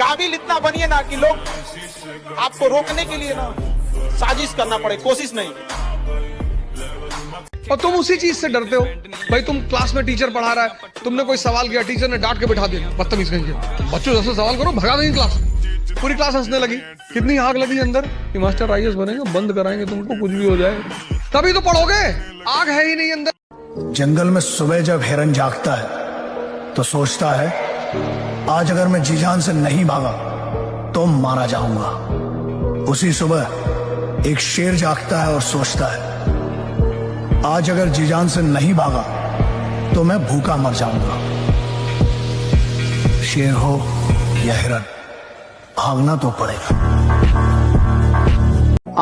काबिल इतना बनिए ना कि लोग आपको रोकने के लिए ना साजिश करना पड़े, कोशिश नहीं। और तुम उसी चीज से डरते हो। भाई तुम क्लास में टीचर पढ़ा रहा है, तुमने कोई सवाल किया, टीचर ने डांट के बिठा दिया, बदतमीज कहीं के। बच्चों जैसे सवाल करो, भगा देंगे क्लास। पूरी क्लास हंसने लगी। कितनी आग लगी अंदर कि मास्टर आईएएस बनेंगे, बंद कराएंगे तुमको, कुछ भी हो जाए। तभी तो पढ़ोगे, आग है ही नहीं अंदर। जंगल में सुबह जब हिरन जागता है तो सोचता है आज अगर मैं जी जान से नहीं भागा तो मारा जाऊंगा। उसी सुबह एक शेर जागता है और सोचता है आज अगर जी जान से नहीं भागा तो मैं भूखा मर जाऊंगा। शेर हो या हिरन, भागना तो पड़ेगा।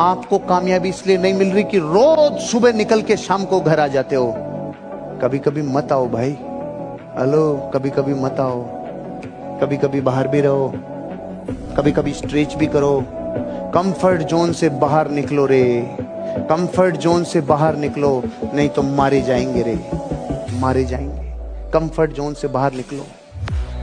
आपको कामयाबी इसलिए नहीं मिल रही कि रोज सुबह निकल के शाम को घर आ जाते हो। कभी कभी मत आओ भाई, हेलो, कभी कभी मत आओ। कभी कभी बाहर भी रहो, कभी कभी स्ट्रेच भी करो। कंफर्ट जोन से बाहर निकलो रे, कंफर्ट जोन से बाहर निकलो, नहीं तो मारे जाएंगे रे, मारे जाएंगे। कंफर्ट जोन से बाहर निकलो।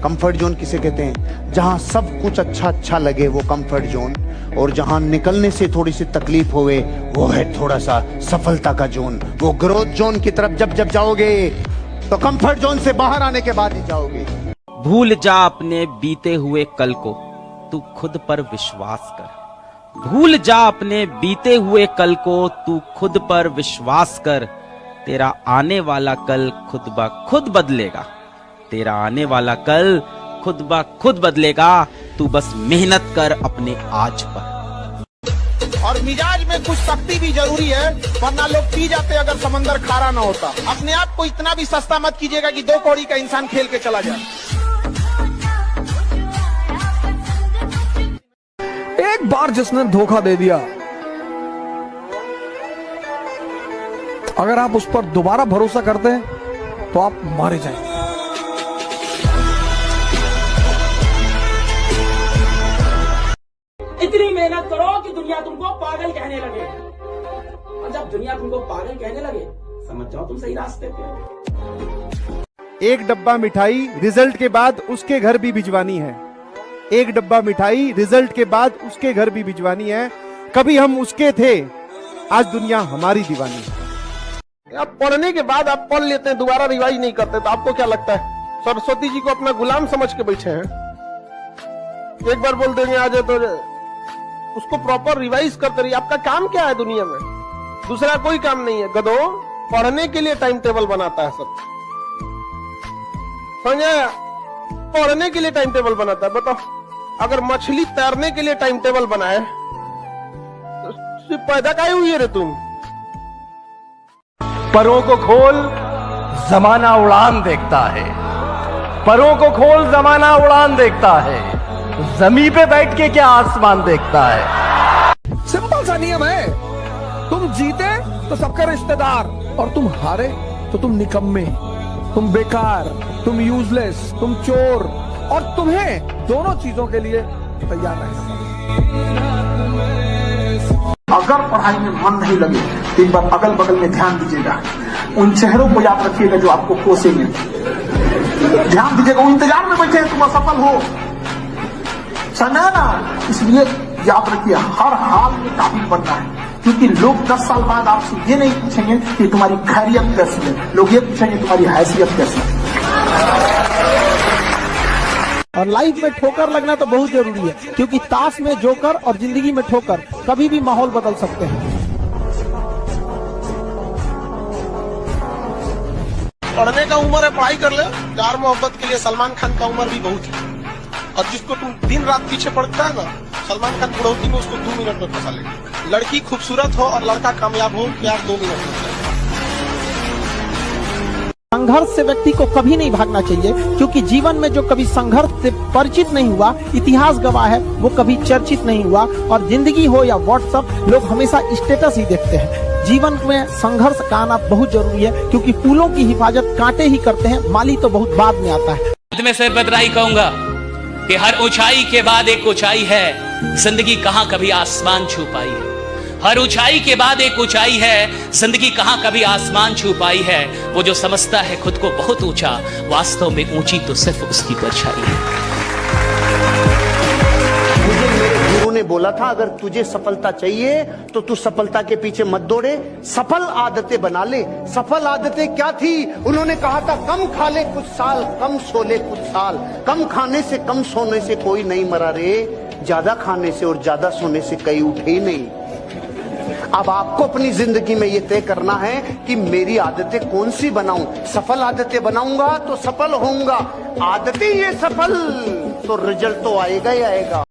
कंफर्ट जोन किसे कहते हैं? जहां सब कुछ अच्छा लगे वो कंफर्ट जोन, और जहां निकलने से थोड़ी सी तकलीफ होवे वो है थोड़ा सा सफलता का जोन। वो ग्रोथ जोन की तरफ जब जाओगे तो कंफर्ट जोन से बाहर आने के बाद ही जाओगे। भूल जा अपने बीते हुए कल को, तू खुद पर विश्वास कर। भूल जा अपने बीते हुए कल को, तू खुद पर विश्वास कर। तेरा आने वाला कल खुद ब खुद बदलेगा। तेरा आने वाला कल खुद ब खुद बदलेगा। तू बस मेहनत कर अपने आज पर। और मिजाज में कुछ शक्ति भी जरूरी है, वरना लोग पी जाते अगर समंदर खारा ना होता। अपने आप को इतना भी सस्ता मत कीजिएगा कि 2 कौड़ी का इंसान खेल के चला जाए। एक बार जिसने धोखा दे दिया, अगर आप उस पर दोबारा भरोसा करते हैं तो आप मारे जाएंगे। इतनी मेहनत करो कि दुनिया तुमको पागल कहने लगे, और जब दुनिया तुमको पागल कहने लगे समझ जाओ तुम सही रास्ते पे हो। एक डब्बा मिठाई रिजल्ट के बाद उसके घर भी भिजवानी है। एक डब्बा मिठाई रिजल्ट के बाद उसके घर भी भिजवानी है। कभी हम उसके थे, आज दुनिया हमारी दीवानी है। आप पढ़ने के बाद आप पढ़ लेते हैं, दोबारा रिवाइज नहीं करते, तो आपको क्या लगता है सरस्वती जी को अपना गुलाम समझ के बैठे हैं? एक बार बोल देंगे आज तो उसको प्रॉपर रिवाइज करते रहिए। आपका काम क्या है दुनिया में? दूसरा कोई काम नहीं है। गधो पढ़ने के लिए टाइम टेबल बनाता है सब, समझे? पढ़ने के लिए टाइम टेबल बनाता है। बताओ, अगर मछली तैरने के लिए टाइम टेबल बनाए तो पैदा काहे हुई है रे तुम? परों को खोल, जमाना उड़ान देखता है। परों को खोल, जमाना उड़ान देखता है। जमीन पे बैठ के क्या आसमान देखता है। सिंपल सा नियम है, तुम जीते तो सबका रिश्तेदार, और तुम हारे तो तुम निकम्मे, तुम बेकार, तुम यूजलेस, तुम चोर, और तुम्हें दोनों चीजों के लिए तैयार रहना पड़ेगा। अगर पढ़ाई में मन नहीं लगे तो एक बार अगल बगल में ध्यान दीजिएगा। उन चेहरों को याद रखिएगा जो आपको कोसेंगे। ध्यान दीजिएगा, वो इंतजार में बैठे हैं तुम असफल हो, समझा ना? इसलिए याद रखिए, हर हाल में काबिल बनना है, क्योंकि लोग 10 साल बाद आपसे ये नहीं पूछेंगे कि तुम्हारी खैरियत कैसी है, लोग ये पूछेंगे तुम्हारी हैसियत कैसी है। और लाइफ में ठोकर लगना तो बहुत जरूरी है, क्योंकि ताश में जोकर और जिंदगी में ठोकर कभी भी माहौल बदल सकते हैं। पढ़ने का उम्र है, पढ़ाई कर ले। प्यार मोहब्बत के लिए सलमान खान का उम्र भी बहुत है, और जिसको तुम दिन रात पीछे पड़ता है ना, सलमान खान बुढ़ौती में उसको 2 मिनट में फंसा लेगा। लड़की खूबसूरत हो और लड़का कामयाब हो, प्यार 2 मिनट में। संघर्ष से व्यक्ति को कभी नहीं भागना चाहिए, क्योंकि जीवन में जो कभी संघर्ष से परिचित नहीं हुआ, इतिहास गवाह है, वो कभी चर्चित नहीं हुआ। और जिंदगी हो या व्हाट्सएप, लोग हमेशा स्टेटस ही देखते हैं। जीवन में संघर्ष का आना बहुत जरूरी है, क्योंकि फूलों की हिफाजत कांटे ही करते हैं, माली तो बहुत बाद में आता है। मैं सिर्फ इतना ही कहूंगा कि हर ऊंचाई के बाद एक ऊंचाई है, जिंदगी कहां कभी आसमान छू पाई है। हर ऊंचाई के बाद एक ऊंचाई है, जिंदगी कहां कभी आसमान छू पाई है। वो जो समझता है खुद को बहुत ऊंचा, वास्तव में ऊंची तो सिर्फ उसकी परछाई है। ने बोला था अगर तुझे सफलता चाहिए तो तू सफलता के पीछे मत दौड़े, सफल आदतें बना ले। सफल आदतें क्या थी? उन्होंने कहा था कम खा ले कुछ साल, कम सो ले कुछ साल। कम खाने से कम सोने से कोई नहीं मरा रे, ज्यादा खाने से और ज्यादा सोने से कई उठे ही नहीं। अब आपको अपनी जिंदगी में यह तय करना है कि मेरी आदतें कौन सी बनाऊं। सफल आदतें बनाऊंगा तो सफल होऊंगा, आदतें ये सफल तो रिजल्ट तो आएगा ही आएगा।